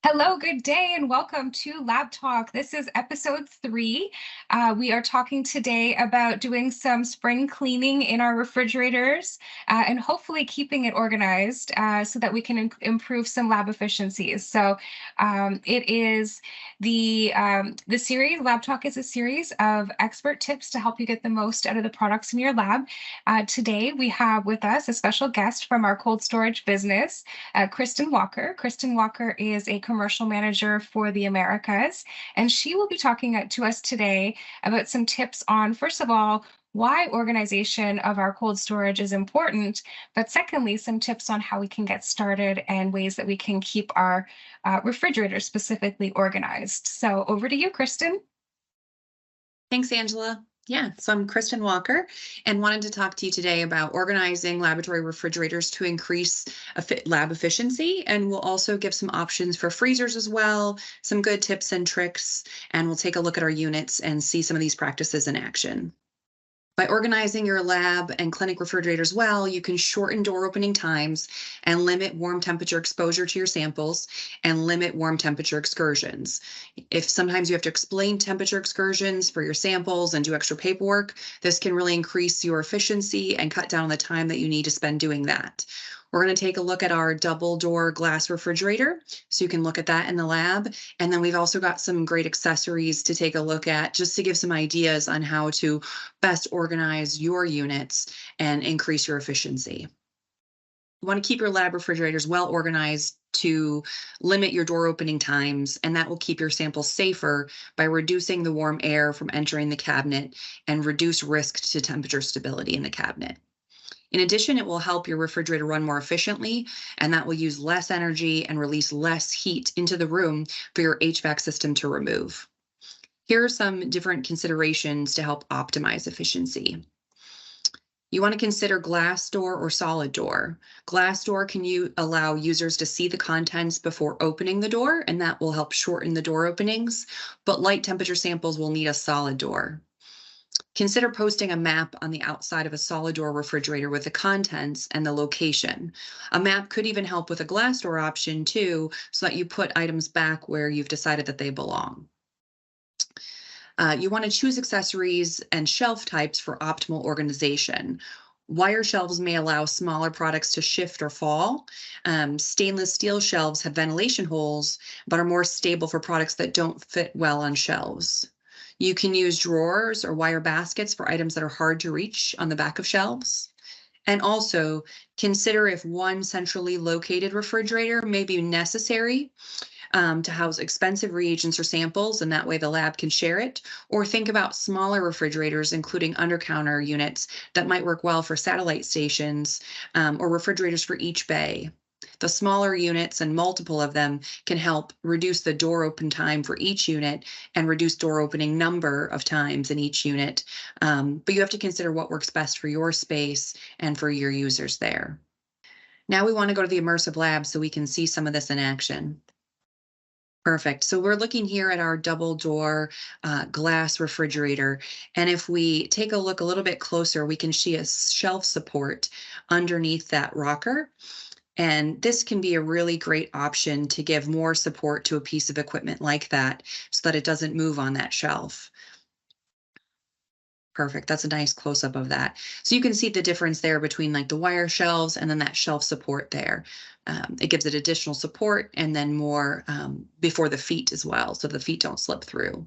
Hello, good day, and welcome to Lab Talk. This is episode 3. We are talking today about doing some spring cleaning in our refrigerators and hopefully keeping it organized so that we can improve some lab efficiencies. It is the series. Lab Talk is a series of expert tips to help you get the most out of the products in your lab. Today, we have with us a special guest from our cold storage business, Kristen Walker. Kristen Walker is a commercial manager for the Americas, and she will be talking to us today about some tips on, first of all, why organization of our cold storage is important, but secondly, some tips on how we can get started and ways that we can keep our refrigerators specifically organized. So over to you, Kristen. Thanks, Angela. Yeah, so I'm Kristen Walker and wanted to talk to you today about organizing laboratory refrigerators to increase lab efficiency. And we'll also give some options for freezers as well, some good tips and tricks, and we'll take a look at our units and see some of these practices in action. By organizing your lab and clinic refrigerators well, you can shorten door opening times and limit warm temperature exposure to your samples and limit warm temperature excursions. If sometimes you have to explain temperature excursions for your samples and do extra paperwork, this can really increase your efficiency and cut down on the time that you need to spend doing that. We're going to take a look at our double door glass refrigerator, so you can look at that in the lab. And then we've also got some great accessories to take a look at just to give some ideas on how to best organize your units and increase your efficiency. You want to keep your lab refrigerators well organized to limit your door opening times, and that will keep your samples safer by reducing the warm air from entering the cabinet and reduce risk to temperature stability in the cabinet. In addition, it will help your refrigerator run more efficiently, and that will use less energy and release less heat into the room for your HVAC system to remove. Here are some different considerations to help optimize efficiency. You want to consider glass door or solid door. Glass door can allow users to see the contents before opening the door, and that will help shorten the door openings, but light temperature samples will need a solid door. Consider posting a map on the outside of a solid door refrigerator with the contents and the location. A map could even help with a glass door option too, so that you put items back where you've decided that they belong. You want to choose accessories and shelf types for optimal organization. Wire shelves may allow smaller products to shift or fall. Stainless steel shelves have ventilation holes, but are more stable for products that don't fit well on shelves. You can use drawers or wire baskets for items that are hard to reach on the back of shelves. And also consider if one centrally located refrigerator may be necessary to house expensive reagents or samples, and that way the lab can share it. Or think about smaller refrigerators, including under-counter units that might work well for satellite stations or refrigerators for each bay. The smaller units and multiple of them can help reduce the door open time for each unit and reduce door opening number of times in each unit. But you have to consider what works best for your space and for your users there. Now we want to go to the Immersive Lab so we can see some of this in action. Perfect. So we're looking here at our double door glass refrigerator. And if we take a look a little bit closer, we can see a shelf support underneath that rocker. And this can be a really great option to give more support to a piece of equipment like that so that it doesn't move on that shelf. Perfect. That's a nice close-up of that. So you can see the difference there between like the wire shelves and then that shelf support there. It gives it additional support and then more before the feet as well, so the feet don't slip through.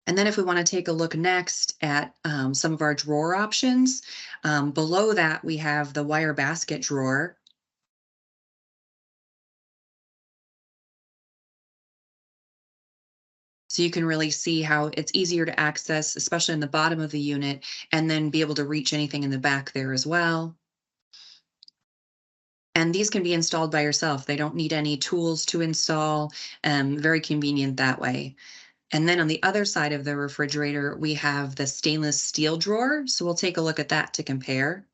And then if we want to take a look next at some of our drawer options, below that we have the wire basket drawer. So you can really see how it's easier to access, especially in the bottom of the unit, and then be able to reach anything in the back there as well. And these can be installed by yourself. They don't need any tools to install, very convenient that way. And then on the other side of the refrigerator, we have the stainless steel drawer. So we'll take a look at that to compare.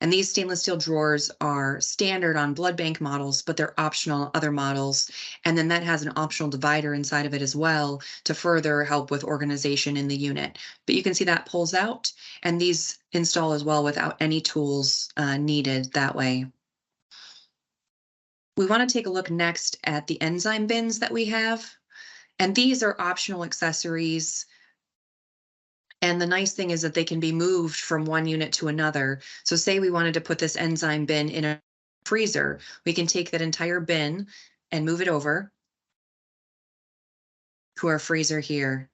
And these stainless steel drawers are standard on blood bank models, but they're optional on other models. And then that has an optional divider inside of it as well to further help with organization in the unit. But you can see that pulls out, and these install as well without any tools needed that way. We want to take a look next at the enzyme bins that we have. And these are optional accessories. And the nice thing is that they can be moved from one unit to another. So say we wanted to put this enzyme bin in a freezer, we can take that entire bin and move it over to our freezer here.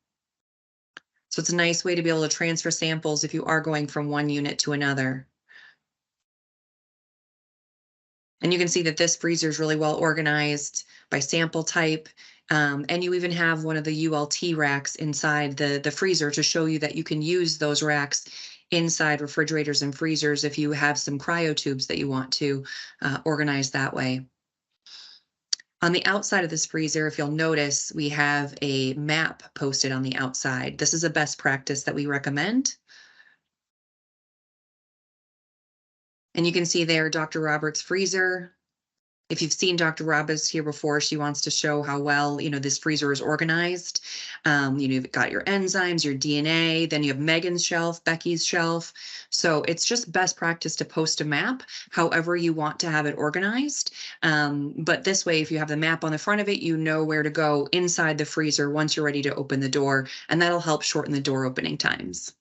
So it's a nice way to be able to transfer samples if you are going from one unit to another. And you can see that this freezer is really well organized by sample type. And you even have one of the ULT racks inside the freezer to show you that you can use those racks inside refrigerators and freezers if you have some cryo tubes that you want to organize that way. On the outside of this freezer, if you'll notice, we have a map posted on the outside. This is a best practice that we recommend. And you can see there Dr. Roberts' freezer. If you've seen Dr. Roberts here before, she wants to show how well, this freezer is organized. You've got your enzymes, your DNA, then you have Megan's shelf, Becky's shelf. So it's just best practice to post a map, however you want to have it organized. But this way, if you have the map on the front of it, you know where to go inside the freezer once you're ready to open the door, and that'll help shorten the door opening times.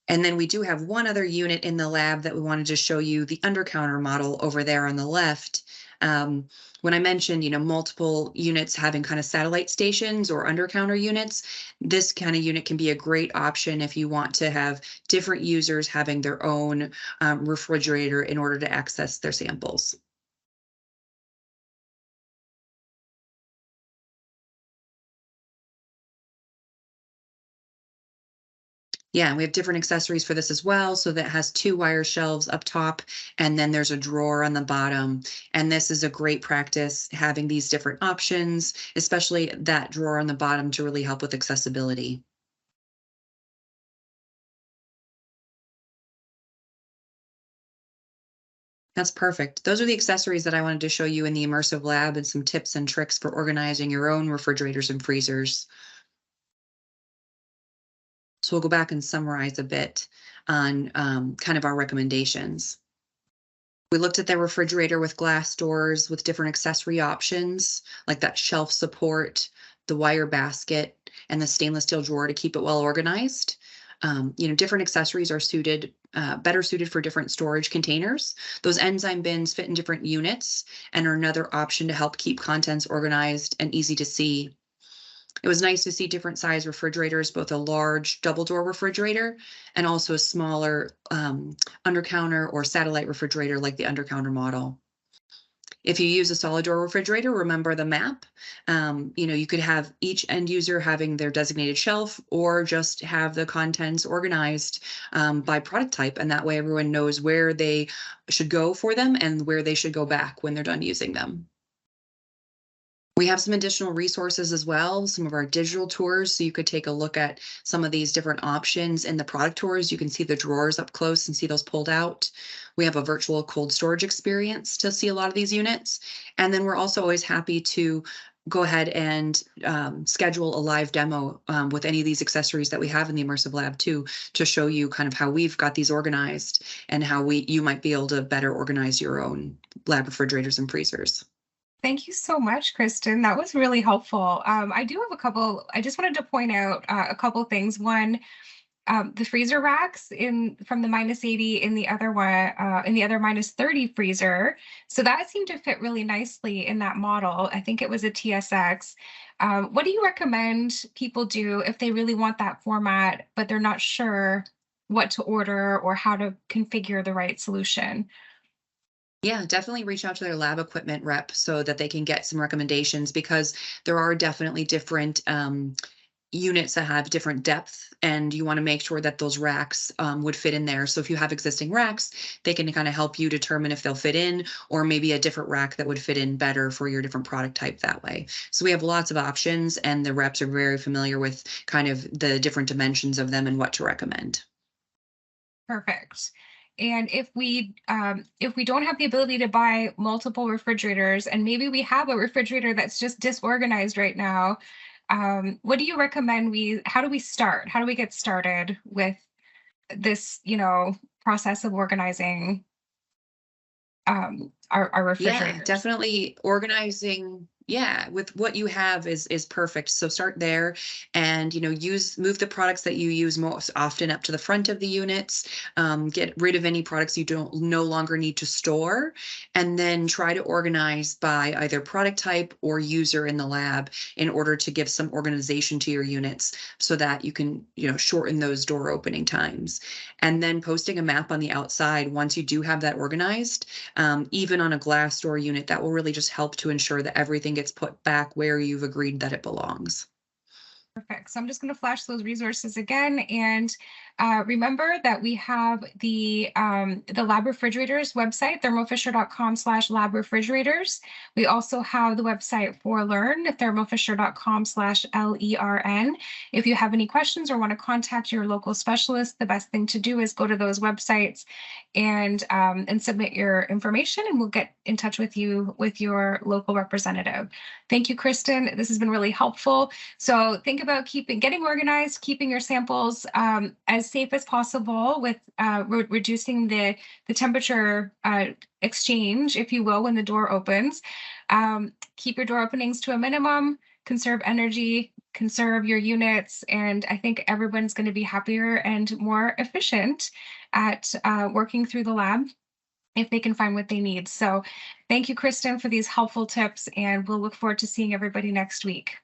And then we do have one other unit in the lab that we wanted to show you, the undercounter model over there on the left. When I mentioned, multiple units having kind of satellite stations or undercounter units, this kind of unit can be a great option if you want to have different users having their own refrigerator in order to access their samples. Yeah, we have different accessories for this as well. So that has two wire shelves up top, and then there's a drawer on the bottom. And this is a great practice having these different options, especially that drawer on the bottom to really help with accessibility. That's perfect. Those are the accessories that I wanted to show you in the immersive lab and some tips and tricks for organizing your own refrigerators and freezers. So we'll go back and summarize a bit on kind of our recommendations. We looked at the refrigerator with glass doors with different accessory options, like that shelf support, the wire basket, and the stainless steel drawer to keep it well organized. Different accessories are better suited for different storage containers. Those enzyme bins fit in different units and are another option to help keep contents organized and easy to see. It was nice to see different size refrigerators, both a large double door refrigerator and also a smaller undercounter or satellite refrigerator like the undercounter model. If you use a solid door refrigerator, remember the map. You could have each end user having their designated shelf or just have the contents organized by product type. And that way everyone knows where they should go for them and where they should go back when they're done using them. We have some additional resources as well, some of our digital tours. So you could take a look at some of these different options in the product tours. You can see the drawers up close and see those pulled out. We have a virtual cold storage experience to see a lot of these units. And then we're also always happy to go ahead and schedule a live demo with any of these accessories that we have in the immersive lab too, to show you kind of how we've got these organized and how you might be able to better organize your own lab refrigerators and freezers. Thank you so much, Kristen. That was really helpful. I just wanted to point out a couple things. One, the freezer racks from the -80 in the other one, in the other -30 freezer. So that seemed to fit really nicely in that model. I think it was a TSX. What do you recommend people do if they really want that format, but they're not sure what to order or how to configure the right solution? Yeah, definitely reach out to their lab equipment rep so that they can get some recommendations because there are definitely different units that have different depth, and you want to make sure that those racks would fit in there. So if you have existing racks, they can kind of help you determine if they'll fit in, or maybe a different rack that would fit in better for your different product type that way. So we have lots of options, and the reps are very familiar with kind of the different dimensions of them and what to recommend. Perfect. And if we don't have the ability to buy multiple refrigerators, and maybe we have a refrigerator that's just disorganized right now, what do you recommend how do we start? How do we get started with this, process of organizing our Yeah, refrigerators? definitely organizing, yeah, with what you have is perfect. So start there and use move the products that you use most often up to the front of the units. Get rid of any products you don't no longer need to store, and then try to organize by either product type or user in the lab in order to give some organization to your units so that you can, shorten those door opening times. And then posting a map on the outside once you do have that organized, even on a glass door unit, that will really just help to ensure that everything gets put back where you've agreed that it belongs. Perfect. So I'm just going to flash those resources again, and remember that we have the lab refrigerators website, thermofisher.com/lab refrigerators. We also have the website for Learn, thermofisher.com/LERN. If you have any questions or want to contact your local specialist, the best thing to do is go to those websites and submit your information, and we'll get in touch with you with your local representative. Thank you, Kristen. This has been really helpful. So think about getting organized, keeping your samples as safe as possible with reducing the temperature exchange, if you will, when the door opens. Keep your door openings to a minimum, conserve energy, conserve your units, and I think everyone's going to be happier and more efficient at working through the lab if they can find what they need. So thank you, Kristen, for these helpful tips, and we'll look forward to seeing everybody next week.